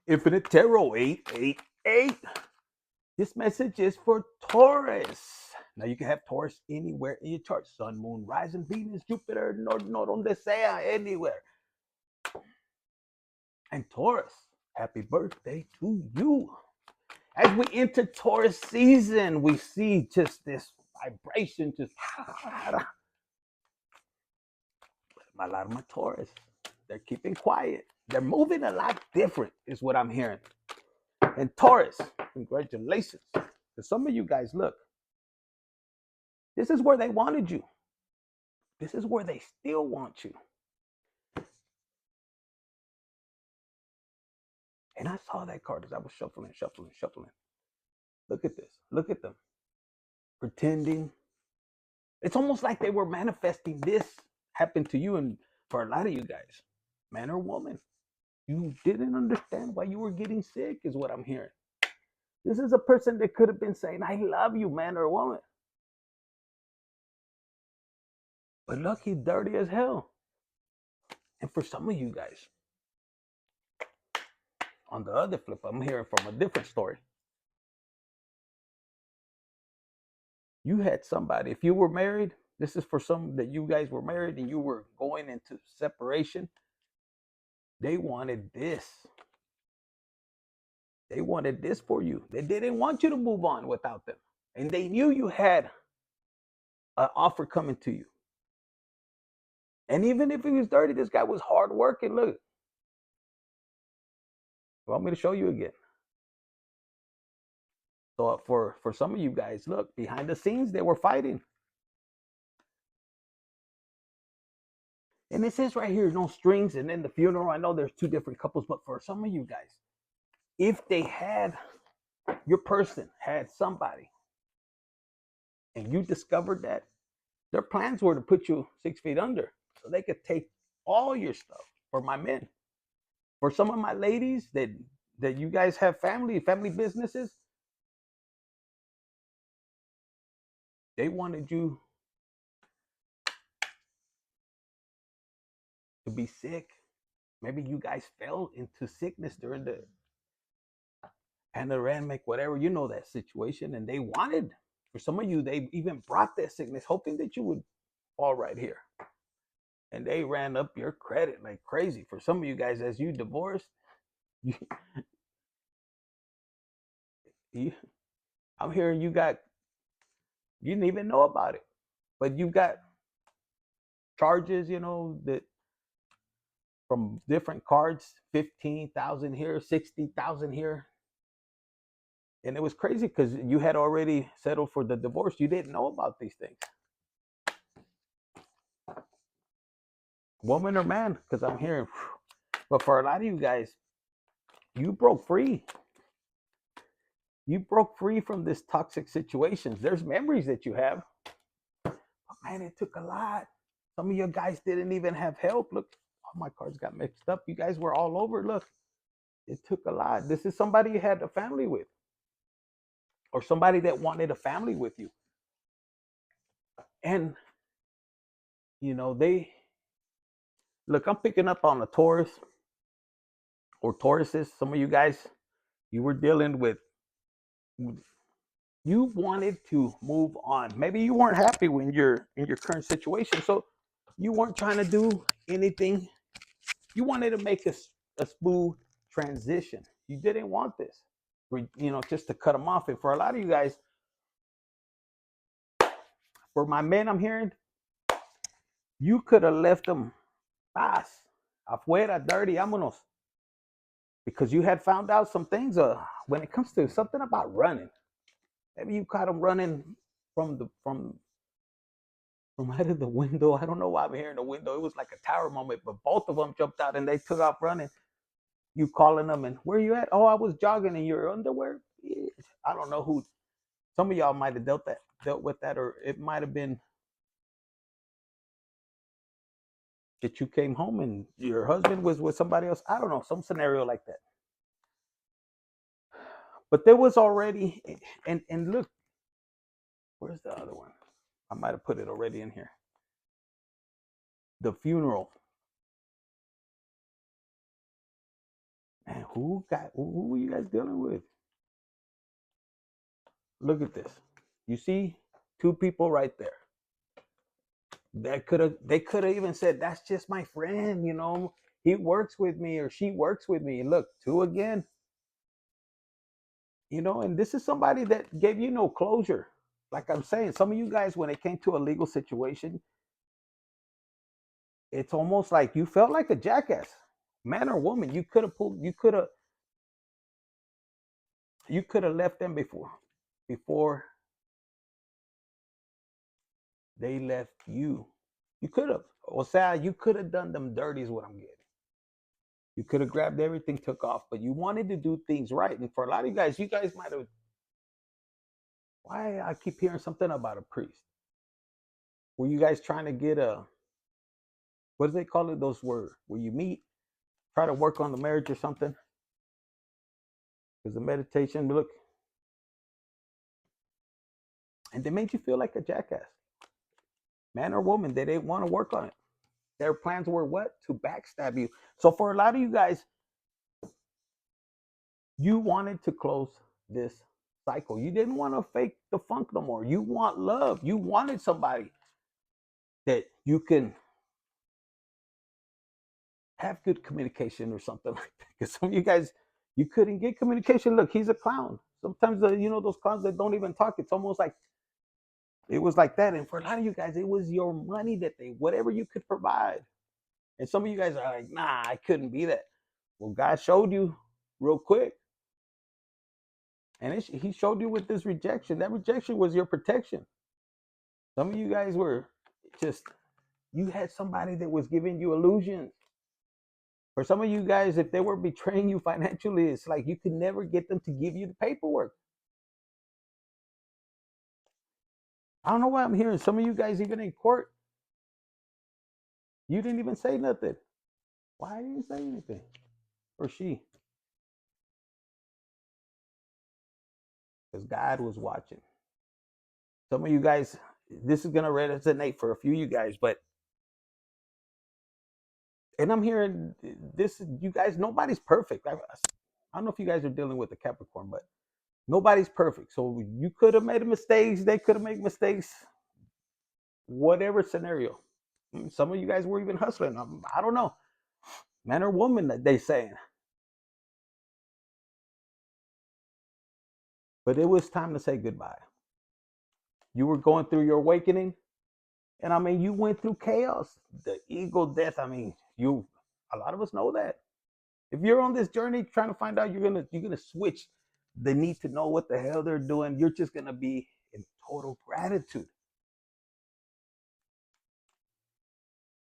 Infinite Tarot 888. This message is for Taurus. Now you can have Taurus anywhere in your chart. Sun, Moon, Rising, Venus, Jupiter, no donde sea, anywhere. And Taurus, happy birthday to you. As we enter Taurus season, we see just this vibration, just a lot of my Taurus. They're keeping quiet. They're moving a lot different, is what I'm hearing. And Taurus, congratulations. For some of you guys, look, this is where they wanted you. This is where they still want you. And I saw that card as I was shuffling. Look at this. Look at them. Pretending. It's almost like they were manifesting this happened to you. And for a lot of you guys, man or woman, you didn't understand why you were getting sick, is what I'm hearing. This is a person that could have been saying, I love you, man or woman. But look, he's dirty as hell. And for some of you guys, on the other flip, I'm hearing from a different story. You had somebody, if you were married, this is for some that you guys were married and you were going into separation. They wanted this. They wanted this for you. They didn't want you to move on without them. And they knew you had an offer coming to you. And even if he was dirty, this guy was hard working. Look. You want me to show you again? So for some of you guys, look, behind the scenes, they were fighting. And it says right here, no strings. And then the funeral, I know there's two different couples, but for some of you guys, if they had, your person had somebody, and you discovered that, their plans were to put you 6 feet under so they could take all your stuff. For my men, for some of my ladies that you guys have family businesses, they wanted you to be sick. Maybe you guys fell into sickness during the panoramic, whatever, you know, that situation. And they wanted, for some of you, they even brought that sickness, hoping that you would fall right here. And they ran up your credit like crazy. For some of you guys, as you divorced, I'm hearing you didn't even know about it, but you got charges, you know, that from different cards, 15,000 here, 60,000 here. And it was crazy because you had already settled for the divorce. You didn't know about these things. Woman or man, because I'm hearing, but for a lot of you guys, you broke free. You broke free from this toxic situations. There's memories that you have. But man, it took a lot. Some of you guys didn't even have help. Look, all my cards got mixed up. You guys were all over. Look, it took a lot. This is somebody you had a family with, or somebody that wanted a family with you. And, you know, look, I'm picking up on a Taurus or Tauruses. Some of you guys, you were dealing with, you wanted to move on. Maybe you weren't happy when you're in your current situation. So you weren't trying to do anything. You wanted to make a smooth transition. You didn't want this, you know, just to cut them off. And for a lot of you guys, for my men, I'm hearing, you could have left them afuera, dirty, vámonos. Because you had found out some things when it comes to something about running. Maybe you caught them running from out of the window. I don't know why I'm hearing the window. It was like a tower moment, but both of them jumped out and they took off running. You calling them and where you at? Oh, I was jogging in your underwear. I don't know who. Some of y'all might have dealt with that, or it might have been that you came home and your husband was with somebody else. I don't know, some scenario like that. But there was already, and look, where's the other one? I might have put it already in here. The funeral. And who are you guys dealing with? Look at this. You see two people right there. They could have even said, that's just my friend, you know. He works with me or she works with me. Look, two again. You know, and this is somebody that gave you no closure. Like I'm saying, some of you guys, when it came to a legal situation, it's almost like you felt like a jackass, man or woman. You could have left them before they left you. You could have. Or say you could have done them dirty is what I'm getting. You could have grabbed everything, took off, but you wanted to do things right. And for a lot of you guys might have. Why I keep hearing something about a priest? Were you guys trying to get what do they call it? Those words where you meet, try to work on the marriage or something? Because the meditation, look, and they made you feel like a jackass, man or woman. They didn't want to work on it. Their plans were what? To backstab you. So for a lot of you guys, you wanted to close this cycle. You didn't want to fake the funk no more. You want love. You wanted somebody that you can have good communication or something like that. Because some of you guys, you couldn't get communication. Look, he's a clown. Sometimes, those clowns that don't even talk, it's almost like it was like that. And for a lot of you guys, it was your money that whatever you could provide. And some of you guys are like, nah, I couldn't be that. Well, God showed you real quick. And he showed you with this rejection. That rejection was your protection. Some of you guys were just, you had somebody that was giving you illusions. For some of you guys, if they were betraying you financially, it's like you could never get them to give you the paperwork. I don't know why I'm hearing some of you guys, even in court, you didn't even say nothing. Why didn't you say anything? Or she? Because God was watching. Some of you guys, this is going to resonate for a few of you guys, and I'm hearing this, you guys, nobody's perfect. I don't know if you guys are dealing with the Capricorn, but nobody's perfect. So you could have made mistakes. They could have made mistakes. Whatever scenario. Some of you guys were even hustling. I don't know. Man or woman, that they saying. But it was time to say goodbye. You were going through your awakening. And I mean, you went through chaos, the ego death. I mean, a lot of us know that. If you're on this journey trying to find out, you're gonna switch the need to know what the hell they're doing. You're just gonna be in total gratitude.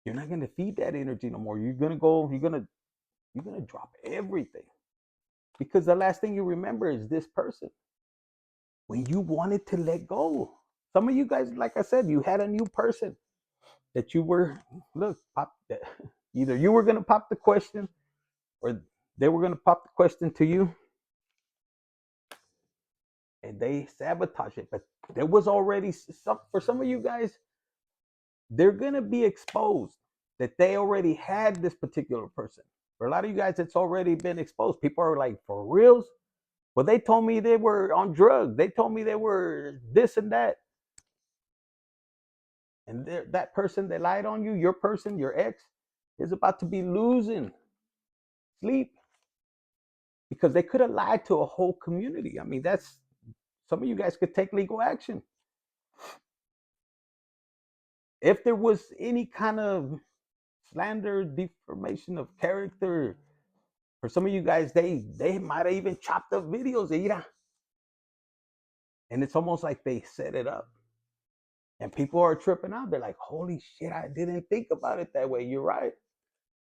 You're not gonna feed that energy no more. You're gonna drop everything. Because the last thing you remember is this person. When you wanted to let go. Some of you guys, like I said, you had a new person that you were, either you were gonna pop the question or they were gonna pop the question to you. And they sabotage it. But there was already for some of you guys, they're gonna be exposed that they already had this particular person. For a lot of you guys, it's already been exposed. People are like, for reals? Well, they told me they were on drugs. They told me they were this and that. And that person that lied on you, your person, your ex, is about to be losing sleep because they could have lied to a whole community. I mean, that's some of you guys could take legal action. If there was any kind of slander, defamation of character, for some of you guys, they might have even chopped up videos. And it's almost like they set it up. And people are tripping out. They're like, holy shit, I didn't think about it that way. You're right.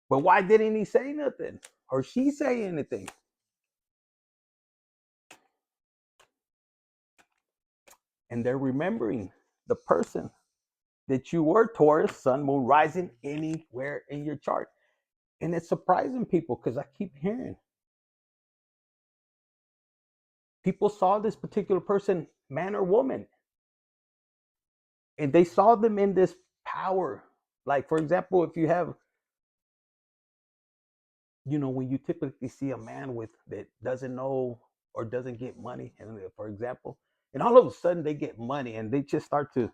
But why didn't he say nothing? Or she say anything? And they're remembering the person that you were, Taurus, sun, moon, rising, anywhere in your chart. And it's surprising people because I keep hearing people saw this particular person, man or woman, and they saw them in this power. Like, for example, if you have you know, when you typically see a man with that doesn't know or doesn't get money, and for example, and all of a sudden they get money and they just start to,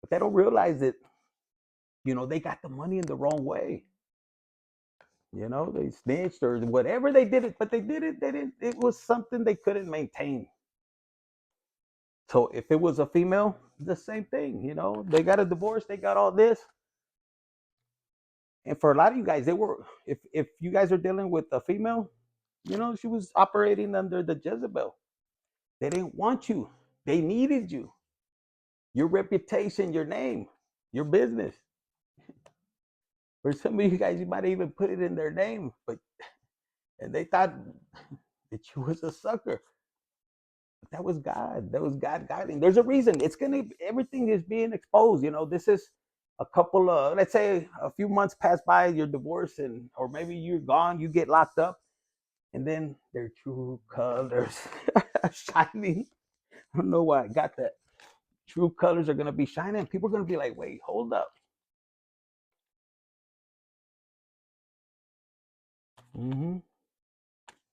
but they don't realize that, you know, they got the money in the wrong way. You know, they snitched or whatever they did it, but they did it. They didn't. It was something they couldn't maintain. So if it was a female, the same thing. You know, they got a divorce, they got all this, and for a lot of you guys, they were. If you guys are dealing with a female, you know, she was operating under the Jezebel. They didn't want you. They needed you. Your reputation, your name, your business. For some of you guys, you might even put it in their name, but and they thought that you was a sucker. But that was God. That was God guiding. There's a reason. It's gonna. Everything is being exposed. You know, this is a couple of, let's say, a few months pass by, you're divorced, and or maybe you're gone, you get locked up, and then their true colors shining. I don't know why I got that. True colors are gonna be shining. People are gonna be like, wait, hold up. Mm-hmm.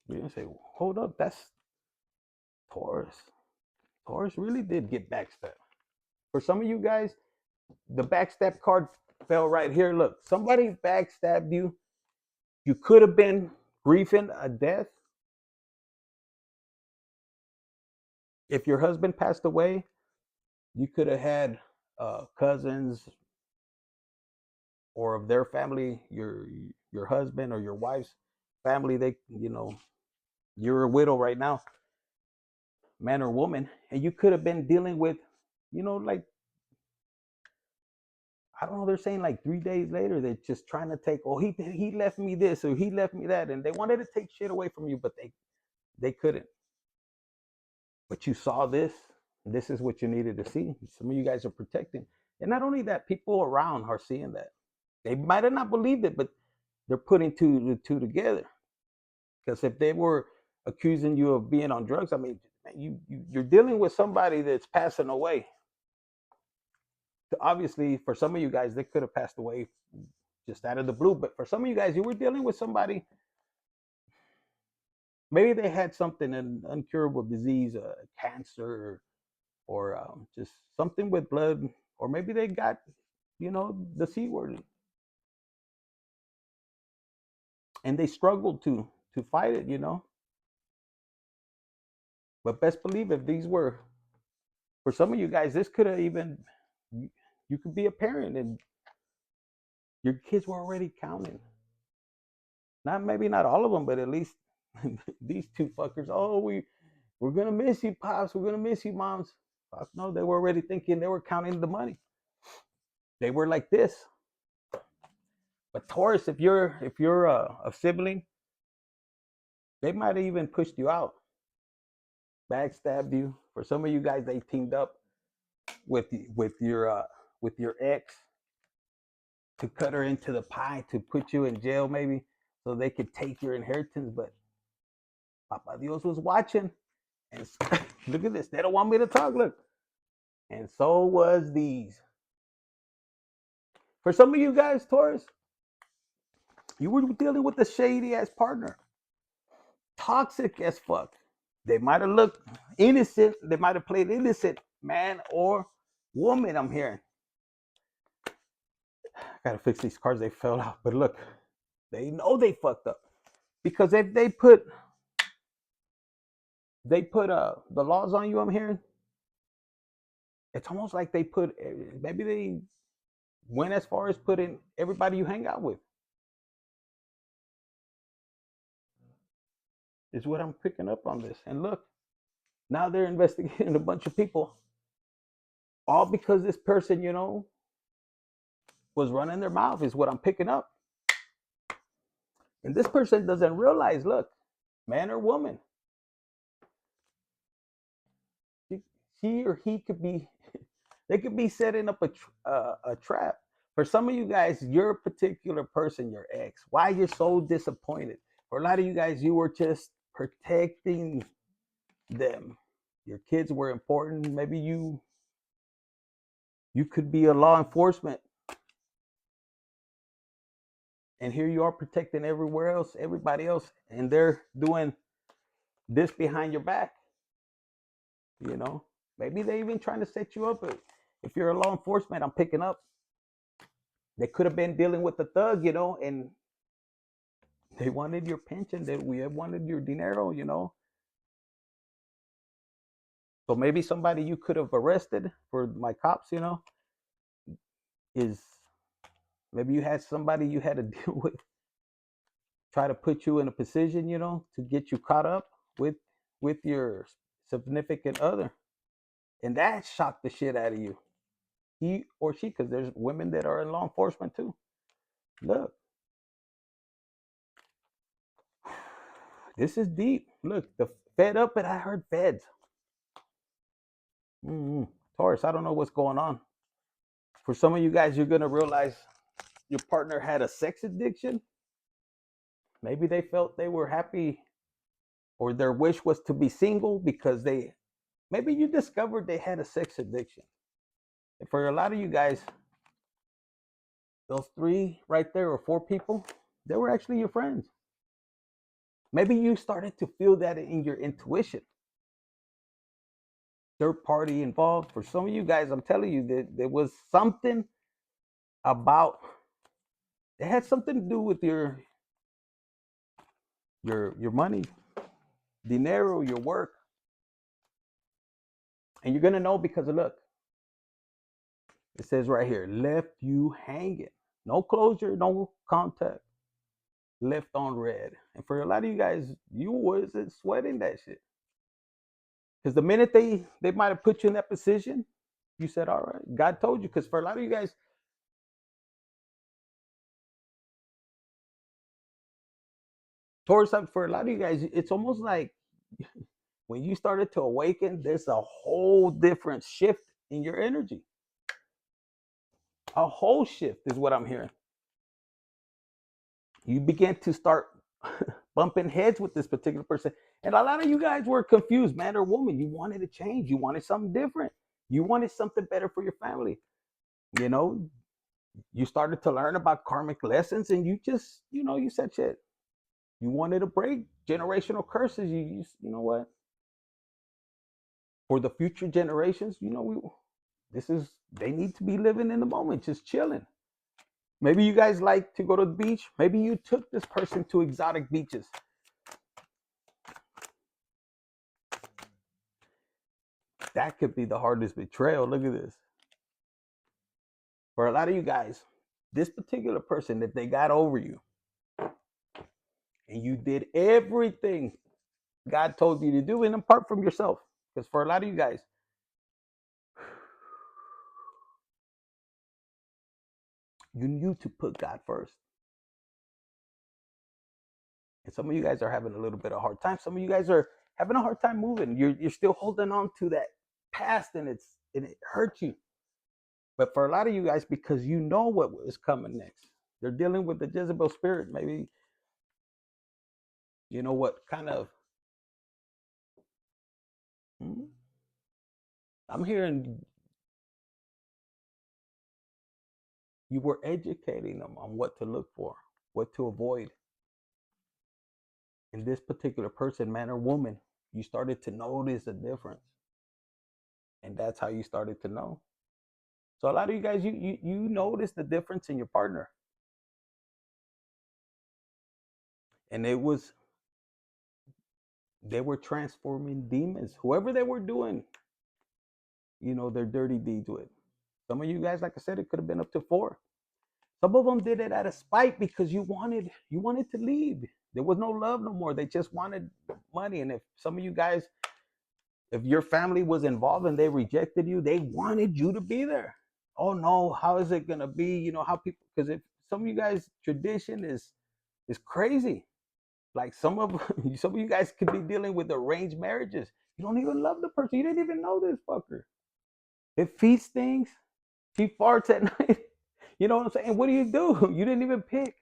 You're gonna say, hold up, that's Taurus. Taurus really did get backstabbed. For some of you guys, the backstab card fell right here. Look, somebody backstabbed you. You could have been grieving a death. If your husband passed away, you could have had cousins or of their family, your husband or your wife's family. They, you know, you're a widow right now, man or woman, and you could have been dealing with, you know, like, I don't know. They're saying like 3 days later, they're just trying to take. Oh, he left me this or he left me that, and they wanted to take shit away from you, but they couldn't. But you saw this. This is what you needed to see. Some of you guys are protecting, and not only that, people around are seeing that. They might have not believed it, but they're putting two together. Because if they were accusing you of being on drugs, I mean, you're dealing with somebody that's passing away. Obviously, for some of you guys, they could have passed away just out of the blue. But for some of you guys, you were dealing with somebody. Maybe they had something, an incurable disease, cancer, or just something with blood, or maybe they got, you know, the C word, and they struggled to fight it, you know. But best believe if these were, for some of you guys, this could have even, you could be a parent and your kids were already counting. Not maybe not all of them, but at least these two fuckers. Oh, we're gonna miss you, pops. We're gonna miss you, moms. Fuck no, they were already thinking. They were counting the money. They were like this. But Taurus, if you're a sibling, they might have even pushed you out, backstabbed you. For some of you guys, they teamed up with with your ex to cut her into the pie, to put you in jail, maybe, so they could take your inheritance. But Papa Dios was watching, and look at this. They don't want me to talk. Look, and so was these. For some of you guys, Taurus, you were dealing with a shady ass partner, toxic as fuck. They might have looked innocent. They might have played innocent, man or woman. I'm hearing. I gotta fix these cards. They fell out. But look, they know they fucked up because if they put the laws on you. I'm hearing. It's almost like they put, maybe they went as far as putting everybody you hang out with. Is what I'm picking up on this. And look, now they're investigating a bunch of people, all because this person, you know, was running their mouth. Is what I'm picking up. And this person doesn't realize. Look, man or woman, she or he could be. They could be setting up a trap. For some of you guys, your particular person, your ex, why you're so disappointed. For a lot of you guys, you were just protecting them. Your kids were important. Maybe you could be a law enforcement, And here you are protecting everybody else, and they're doing this behind your back. You know, maybe they even trying to set you up. If you're a law enforcement, I'm picking up. They could have been dealing with the thug, you know, and they wanted your pension. We wanted your dinero, you know. So maybe somebody you could have arrested for my cops, you know, is maybe you had somebody you had to deal with, try to put you in a position, you know, to get you caught up with your significant other, and that shocked the shit out of you, he or she, because there's women that are in law enforcement too. Look, this is deep. Look, the fed up, but I heard feds. Taurus, I don't know what's going on. For some of you guys, you're gonna realize your partner had a sex addiction. Maybe they felt they were happy, or their wish was to be single because maybe you discovered they had a sex addiction. And for a lot of you guys, those 3 right there, or 4 people, they were actually your friends. Maybe you started to feel that in your intuition. Third party involved. For some of you guys, I'm telling you that there was something about, it had something to do with your money, dinero, your work. And you're gonna know because of, look, it says right here, left you hanging. No closure, no contact. Left on red. And for a lot of you guys, you wasn't sweating that shit. Because the minute they might have put you in that position, you said, all right, God told you. Because for a lot of you guys, Taurus, for a lot of you guys, it's almost like when you started to awaken, there's a whole different shift in your energy. A whole shift is what I'm hearing. You began to start bumping heads with this particular person. And a lot of you guys were confused, man or woman. You wanted to change. You wanted something different. You wanted something better for your family. You know, you started to learn about karmic lessons, and you just, you know, you said shit. You wanted to break generational curses. You know what? For the future generations, you know, they need to be living in the moment, just chilling. Maybe you guys like to go to the beach. Maybe you took this person to exotic beaches. That could be the hardest betrayal. Look at this. For a lot of you guys, this particular person, that they got over you and you did everything God told you to do, and apart from yourself. Because for a lot of you guys, you knew to put God first. And some of you guys are having a little bit of a hard time. Some of you guys are having a hard time moving. You're still holding on to that past, and it hurts you. But for a lot of you guys, because you know what is coming next, they're dealing with the Jezebel spirit. Maybe, you know what kind of, I'm hearing you were educating them on what to look for, what to avoid. In this particular person, man or woman, you started to notice a difference. And that's how you started to know. So a lot of you guys, you notice the difference in your partner. And they were transforming demons, whoever they were doing, you know, their dirty deeds with. Some of you guys, like I said, it could have been up to 4. Some of them did it out of spite because you wanted to leave. There was no love no more. They just wanted money. And if some of you guys, if your family was involved and they rejected you, they wanted you to be there. Oh no, how is it gonna be? You know how people, because if some of you guys, tradition is crazy. Like some of you guys could be dealing with arranged marriages. You don't even love the person. You didn't even know this fucker. It feeds things. She farts at night. You know what I'm saying? What do? You didn't even pick.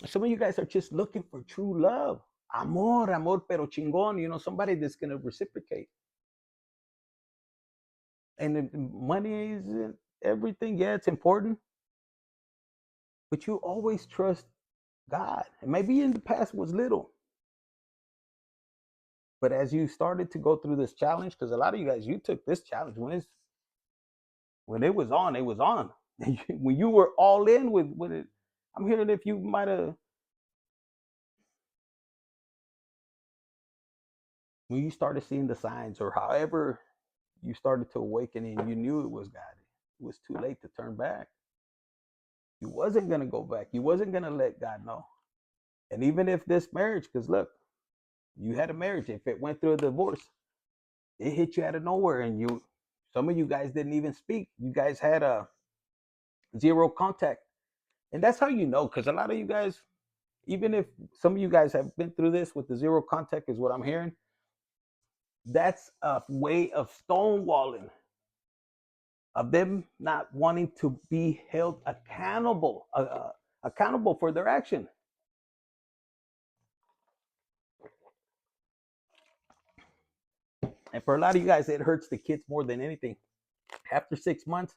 Some of you guys are just looking for true love. Amor pero chingón. You know, somebody that's going to reciprocate. And money isn't everything. Yeah, it's important, but you always trust God. And maybe in the past was little, but as you started to go through this challenge, because a lot of you guys, you took this challenge when it was on, it was on. When you were all in with it, I'm hearing if you might have, when you started seeing the signs, or however you started to awaken and you knew it was God, it was too late to turn back. You wasn't gonna go back. You wasn't gonna let God know. And even if this marriage, because look, you had a marriage. If it went through a divorce, it hit you out of nowhere, and some of you guys didn't even speak. You guys had a zero contact, and that's how you know. Because a lot of you guys, even if some of you guys have been through this with the zero contact, is what I'm hearing. That's a way of stonewalling, of them not wanting to be held accountable for their action. And for a lot of you guys, it hurts the kids more than anything. After 6 months,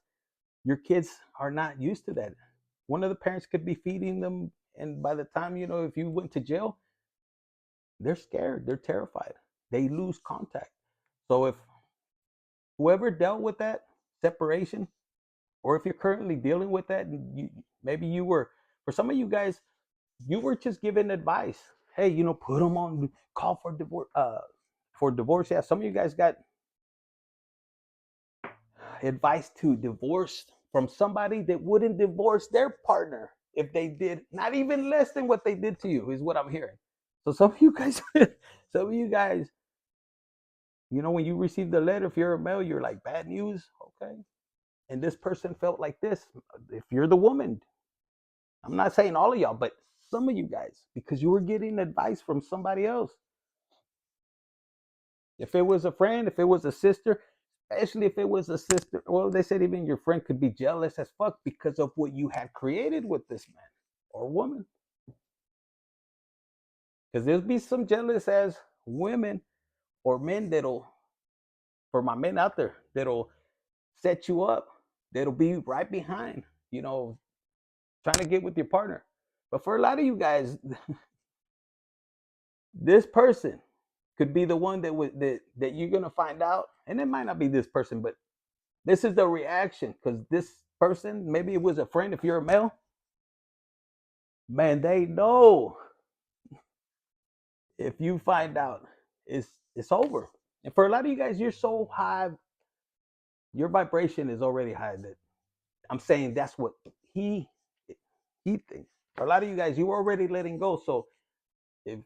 your kids are not used to that. One of the parents could be feeding them, and by the time, if you went to jail, they're scared, they're terrified, they lose contact. So if whoever dealt with that separation, or if you're currently dealing with that, and maybe you were, for some of you guys, you were just given advice. Hey, put them on, call for divorce. Yeah, some of you guys got advice to divorce from somebody that wouldn't divorce their partner if they did not even less than what they did to you, is what I'm hearing. So some of you guys, when you receive the letter, if you're a male, you're like, bad news, okay? And this person felt like this. If you're the woman, I'm not saying all of y'all, but some of you guys, because you were getting advice from somebody else. If it was a friend, if it was a sister, especially if it was a sister, well, they said even your friend could be jealous as fuck because of what you had created with this man or woman. Because there'll be some jealous as women or men for my men out there, that'll set you up, that'll be right behind, trying to get with your partner. But for a lot of you guys, this person could be the one that you're gonna find out, and it might not be this person, but this is the reaction, because this person, maybe it was a friend. If you're a male, man, they know if you find out, it's over. And for a lot of you guys, you're so high, your vibration is already high, that I'm saying that's what he thinks. For a lot of you guys, you were already letting go. So if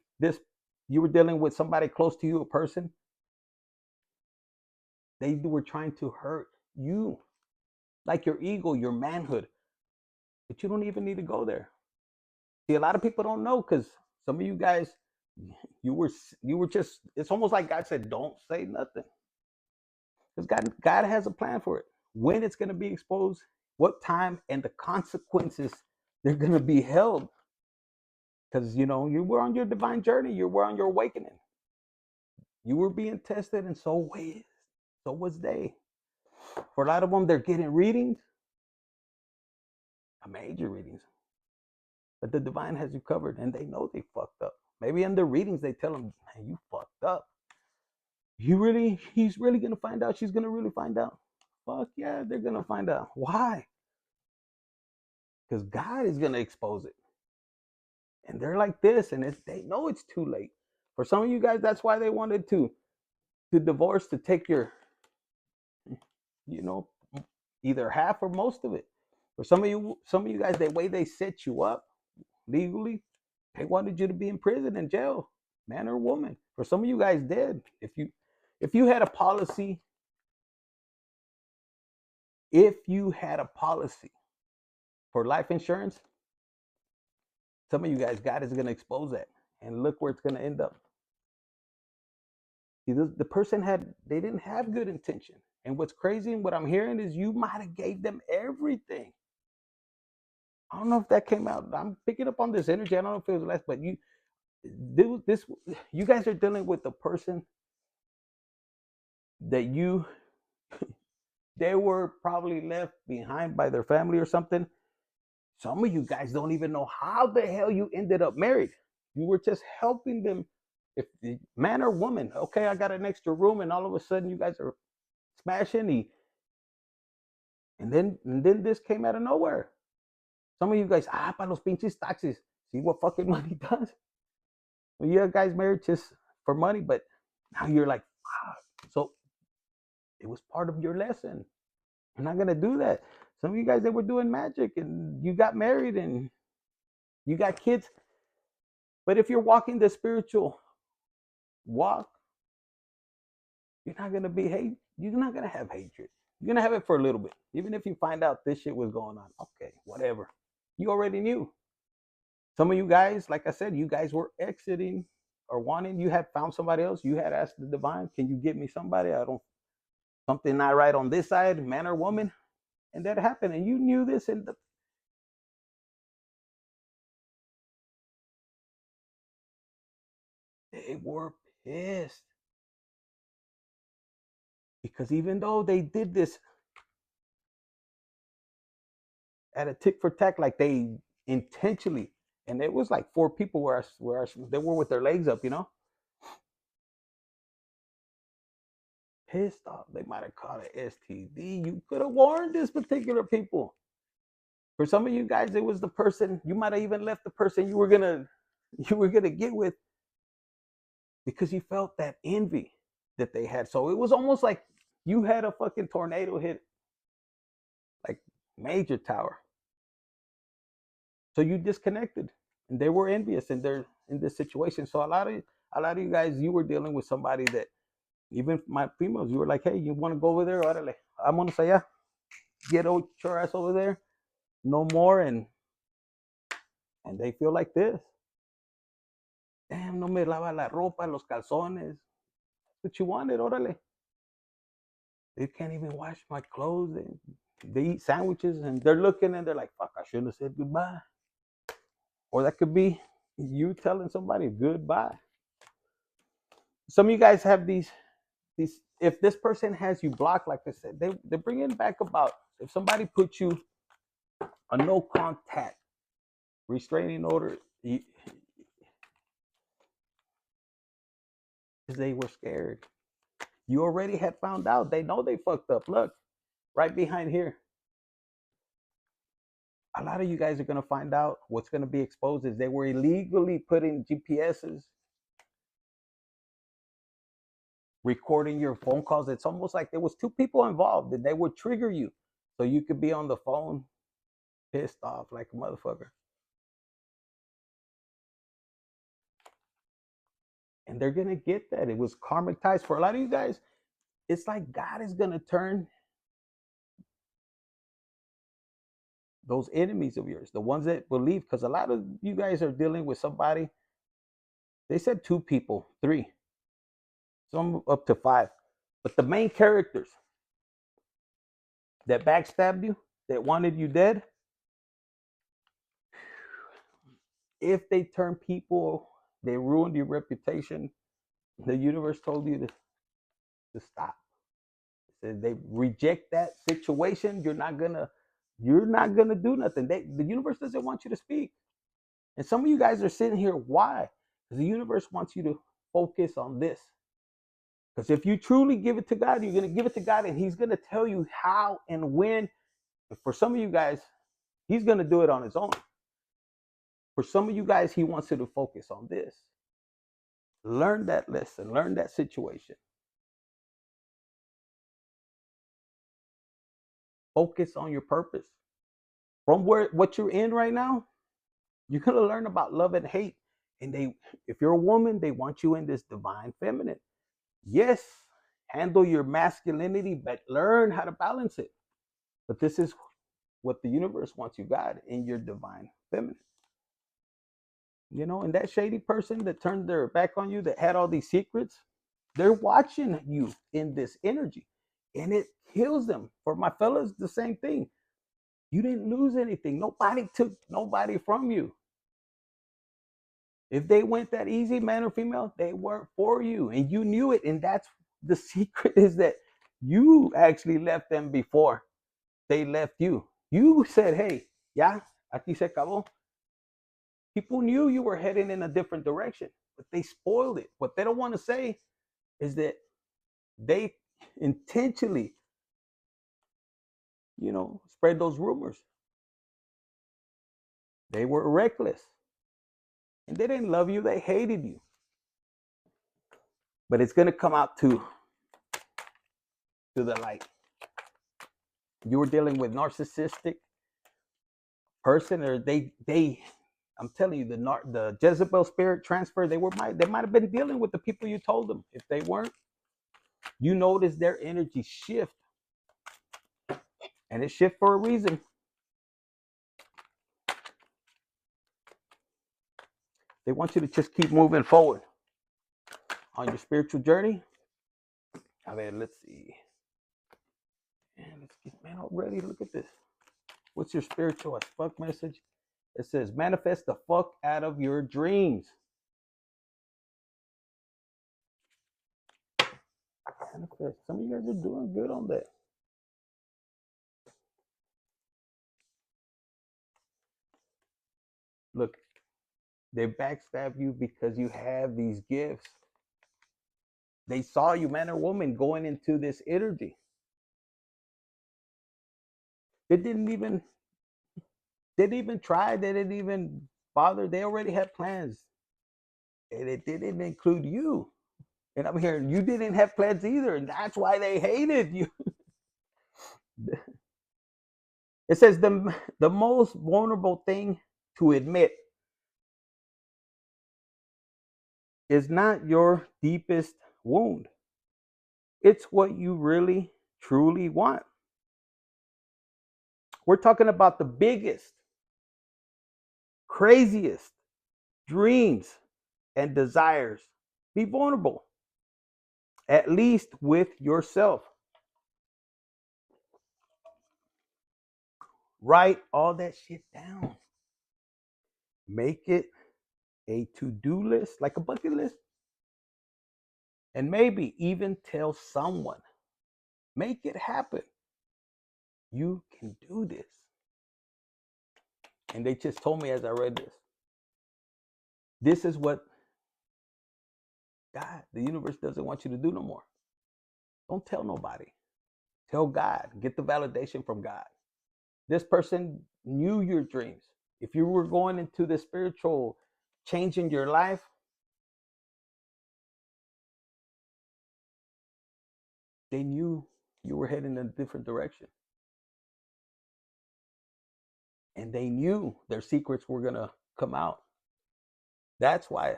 you were dealing with somebody close to you, a person, they were trying to hurt you, like your ego, your manhood, but you don't even need to go there. See, a lot of people don't know, because some of you guys, you were just, it's almost like God said, don't say nothing, because God has a plan for it, when it's going to be exposed, what time, and the consequences they're going to be held. Because you were on your divine journey, you were on your awakening, you were being tested, and so was they. For a lot of them, they're getting readings, major readings, but the divine has you covered, and they know they fucked up. Maybe in the readings they tell them, man, you fucked up. He's really gonna find out. She's gonna really find out. Fuck yeah, they're gonna find out. Why? Because God is gonna expose it. And they're like this, and they know it's too late. For some of you guys, that's why they wanted to divorce, to take your, you know, either half or most of it. For some of you guys, the way they set you up legally, they wanted you to be in prison, in jail, man or woman. For some of you guys, dead. If you had a policy, for life insurance, some of you guys, God is going to expose that, and look where it's going to end up. See, the person they didn't have good intention, and what's crazy and what I'm hearing is you might have gave them everything. I don't know if that came out. I'm picking up on this energy. I don't know if it was less, but you guys are dealing with the person that you They were probably left behind by their family or something. Some of you guys don't even know how the hell you ended up married. You were just helping them. If the man or woman, okay, I got an extra room, and all of a sudden you guys are smashing. And then this came out of nowhere. Some of you guys, para los pinches taxes. See what fucking money does? Well, you guys married just for money, but now you're like, fuck. So it was part of your lesson. I'm not gonna do that. Some of you guys, they were doing magic, and you got married, and you got kids. But if you're walking the spiritual walk, you're not gonna be hate. You're not gonna have hatred. You're gonna have it for a little bit. Even if you find out this shit was going on, okay, whatever. You already knew. Some of you guys, like I said, you guys were exiting or wanting. You had found somebody else. You had asked the divine, "Can you get me somebody? I don't something not right on this side, man or woman," and that happened. And you knew this, and they were pissed because even though they did this at a tick for tack, like they intentionally, and it was like 4 people where they were with their legs up, pissed off. They might have caught an STD. You could have warned this particular people. For some of you guys, it was the person you might have even left the person you were gonna get with because you felt that envy that they had. So it was almost like you had a fucking tornado hit, like major tower. So you disconnected, and they were envious, and they're in this situation. So a lot of you guys, you were dealing with somebody that even my females, you were like, hey, you want to go over there? Órale. I'm gonna say, yeah, get your ass over there, no more, and they feel like this. Damn, no me lava la ropa, los calzones. That's what you wanted, órale. They can't even wash my clothes. They eat sandwiches, and they're looking, and they're like, fuck, I shouldn't have said goodbye. Or that could be you telling somebody goodbye. Some of you guys have these, if this person has you blocked, like I said, they're bringing back about, if somebody puts you a no contact restraining order, because they were scared. You already had found out. They know they fucked up. Look, right behind here. A lot of you guys are going to find out what's going to be exposed is they were illegally putting GPSs, recording your phone calls. It's almost like there was 2 people involved, and they would trigger you. So you could be on the phone pissed off like a motherfucker. And they're going to get that. It was karmic ties. For a lot of you guys, it's like God is going to turn those enemies of yours, the ones that believe, because a lot of you guys are dealing with somebody. They said 2 people, 3, some up to 5. But the main characters that backstabbed you, that wanted you dead, if they turn people, they ruined your reputation. The universe told you to stop. Said they reject that situation. You're not gonna do nothing. The universe doesn't want you to speak. And some of you guys are sitting here. Why? Because the universe wants you to focus on this. Because if you truly give it to God, you're gonna give it to God, and He's gonna tell you how and when. And for some of you guys, He's gonna do it on His own. For some of you guys, He wants you to focus on this. Learn that lesson. Learn that situation. Focus on your purpose. From what you're in right now, you're gonna learn about love and hate. And if you're a woman, they want you in this divine feminine. Yes, handle your masculinity, but learn how to balance it. But this is what the universe wants you, God, in your divine feminine. And that shady person that turned their back on you, that had all these secrets, they're watching you in this energy, and it kills them. For my fellas, the same thing. You didn't lose anything. Nobody took nobody from you. If they went that easy, man or female, they weren't for you, and you knew it. And that's the secret, is that You actually left them before they left you. You said, hey, ya, aquí se acabó. People knew you were heading in a different direction, but they spoiled it. What they don't want to say is that they intentionally, spread those rumors. They were reckless. And they didn't love you, they hated you. But it's going to come out to the light. You were dealing with narcissistic person, or they I'm telling you, the Jezebel spirit transfer, they might have been dealing with the people you told them. If they weren't, you notice their energy shift, and it shift for a reason. They want you to just keep moving forward on your spiritual journey. I mean, let's see. Man, already look at this. What's your spiritual as fuck message? It says, manifest the fuck out of your dreams. Manifest. Some of you guys are doing good on that. Look, they backstab you because you have these gifts. They saw you, man or woman, going into this energy. They didn't even try. They didn't even bother. They already had plans. And it didn't include you. And I'm hearing you didn't have plans either. And that's why they hated you. It says the most vulnerable thing to admit is not your deepest wound. It's what you really, truly want. We're talking about the biggest, craziest dreams and desires. Be vulnerable, at least with yourself. Write all that shit down. Make it a to-do list, like a bucket list. And maybe even tell someone. Make it happen. You can do this. And they just told me as I read this. This is what God, the universe doesn't want you to do no more. Don't tell nobody. Tell God. Get the validation from God. This person knew your dreams. If you were going into the spiritual change in your life, they knew you were heading in a different direction. And they knew their secrets were going to come out. That's why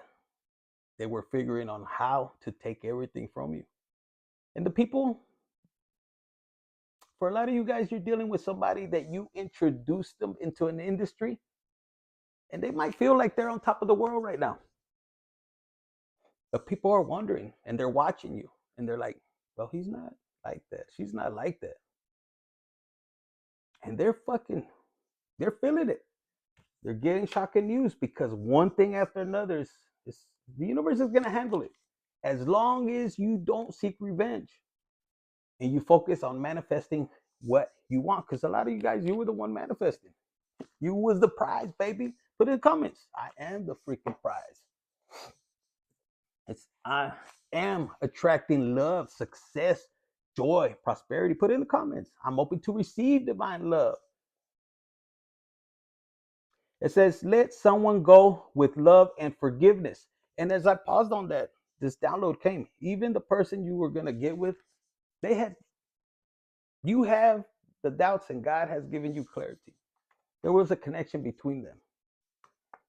they were figuring on how to take everything from you. And the people, for a lot of you guys, you're dealing with somebody that you introduced them into an industry, and they might feel like they're on top of the world right now. But people are wondering, and they're watching you, and they're like, well, he's not like that. She's not like that. And they're feeling it. They're getting shocking news because one thing after another is the universe is going to handle it. As long as you don't seek revenge and you focus on manifesting what you want. Because a lot of you guys, you were the one manifesting. You was the prize, baby. Put in the comments. I am the freaking prize. I am attracting love, success, joy, prosperity. Put it in the comments. I'm open to receive divine love. It says, let someone go with love and forgiveness. And as I paused on that, this download came. Even the person you were going to get with, you have the doubts and God has given you clarity. There was a connection between them.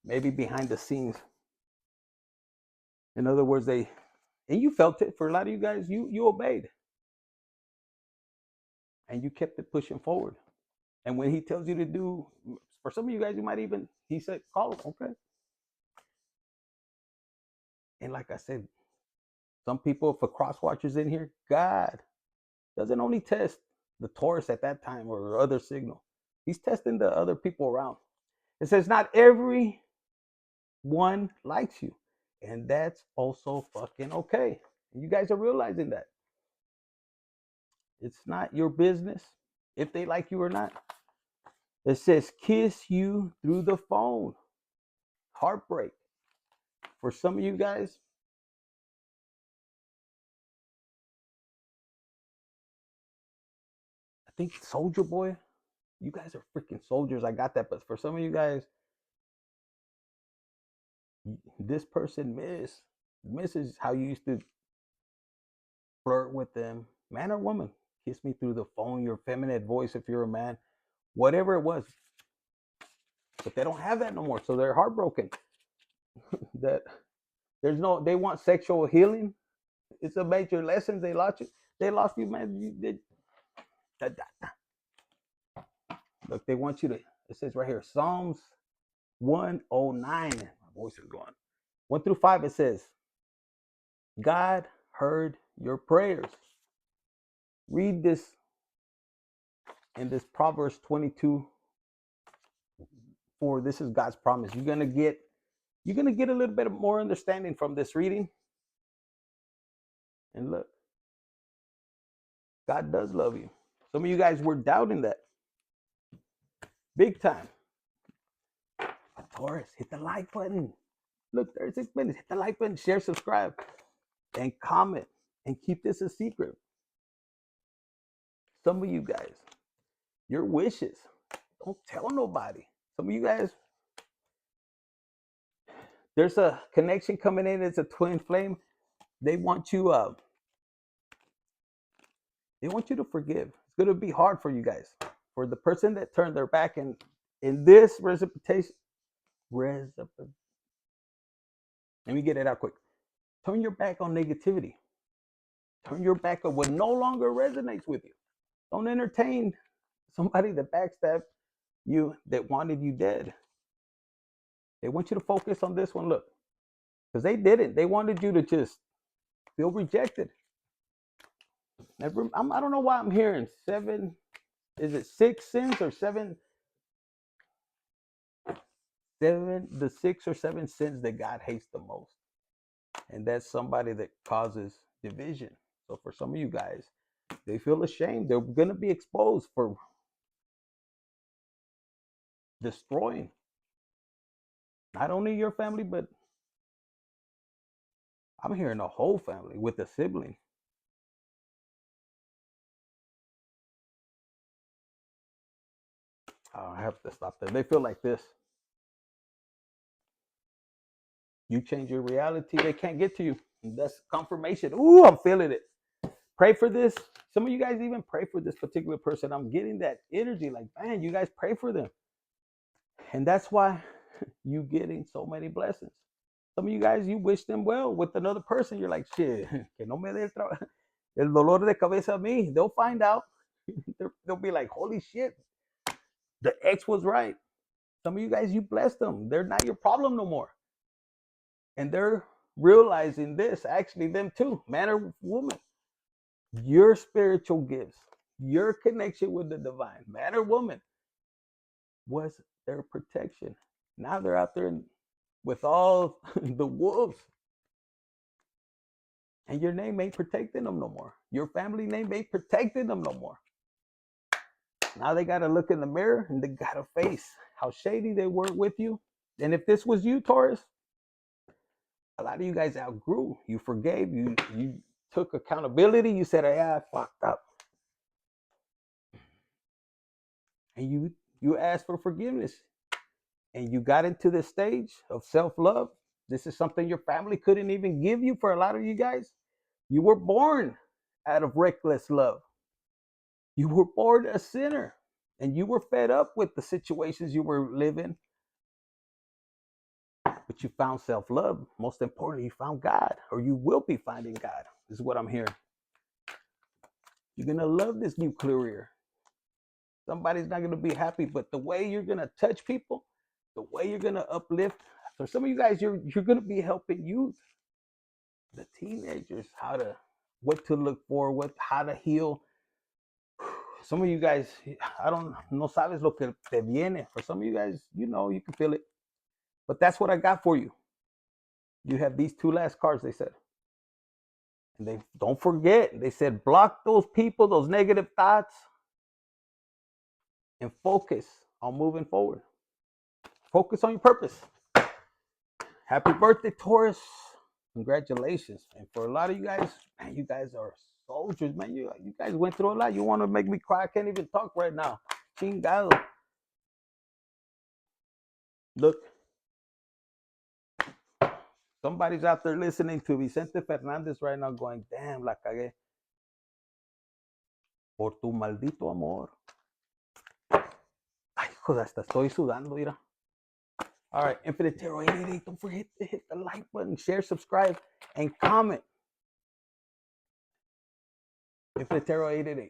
Maybe behind the scenes. In other words, and you felt it. For a lot of you guys, you obeyed. And you kept it pushing forward. And when he tells you to do, for some of you guys, you might even, he said, call him, okay? And like I said, some people, for cross watchers in here, God doesn't only test the Taurus at that time or other signal. He's testing the other people around. It says not everyone likes you. And that's also fucking okay. And you guys are realizing that. It's not your business if they like you or not. It says kiss you through the phone. Heartbreak. For some of you guys, I think Soldier Boy, you guys are freaking soldiers. I got that. But for some of you guys, this person misses how you used to flirt with them, man or woman. Kiss me through the phone, your feminine voice if you're a man, whatever it was. But they don't have that no more, so they're heartbroken. That there's no, they want sexual healing. It's a major lesson. They lost you. They lost you, man. You did. Look, they want you to. It says right here, Psalms 109. My voice is going. 1 through 5. It says, God heard your prayers. Read this in this Proverbs 22. For this is God's promise. You're gonna get a little bit more understanding from this reading. And look, God does love you. Some of you guys were doubting that. Big time. Taurus, hit the like button. Look, 36 minutes. Hit the like button, share, subscribe, and comment, and keep this a secret. Some of you guys, your wishes, don't tell nobody. Some of you guys, there's a connection coming in. It's a twin flame. They want you to forgive. It's going to be hard for you guys. For the person that turned their back in this reciprocation, let me get it out quick. Turn your back on negativity. Turn your back on what no longer resonates with you. Don't entertain somebody that backstabbed you, that wanted you dead. They want you to focus on this one. Look, because they didn't. They wanted you to just feel rejected. I don't know why I'm hearing 7. Is it 6 sins or 7? 7, the 6 or 7 sins that God hates the most. And that's somebody that causes division. So for some of you guys, they feel ashamed. They're going to be exposed for destroying not only your family, but I'm hearing a whole family with a sibling. Oh, I have to stop there. They feel like this. You change your reality, they can't get to you. That's confirmation. Ooh, I'm feeling it. Pray for this. Some of you guys even pray for this particular person. I'm getting that energy like, man, you guys pray for them. And that's why you getting so many blessings. Some of you guys, you wish them well with another person. You're like, shit, que no me dé el dolor de cabeza a mí. They'll find out. They'll be like, holy shit, the ex was right. Some of you guys, you bless them. They're not your problem no more. And they're realizing this, actually them too, man or woman. Your spiritual gifts, your connection with the divine, man or woman, was their protection. Now they're out there with all the wolves. And your name ain't protecting them no more. Your family name ain't protecting them no more. Now they got to look in the mirror and they got to face how shady they were with you. And if this was you, Taurus, a lot of you guys outgrew. You forgave. You took accountability. You said, "Hey, I fucked up," and you asked for forgiveness. And you got into this stage of self-love. This is something your family couldn't even give you. For a lot of you guys, you were born out of reckless love. You were born a sinner, and you were fed up with the situations you were living. But you found self-love. Most importantly, you found God, or you will be finding God. This is what I'm hearing. You're going to love this new career. Somebody's not going to be happy, but the way you're going to touch people, the way you're going to uplift. For some of you guys, you're going to be helping youth, the teenagers, what to look for, how to heal. Some of you guys, no sabes lo que te viene. For some of you guys, you can feel it. But that's what I got for you. You have these 2 last cards, they said. And they don't forget, they said block those people, those negative thoughts, and focus on moving forward. Focus on your purpose. Happy birthday, Taurus. Congratulations. And for a lot of you guys, man, you guys are soldiers, man. You guys went through a lot. You want to make me cry? I can't even talk right now. Chingado. Look, somebody's out there listening to Vicente Fernandez right now going, damn, la cagué. Por tu maldito amor. Ay, joder, hasta estoy sudando, mira. All right, Infinite Tarot 888. Don't forget to hit the like button, share, subscribe, and comment. Infinite Tarot 888.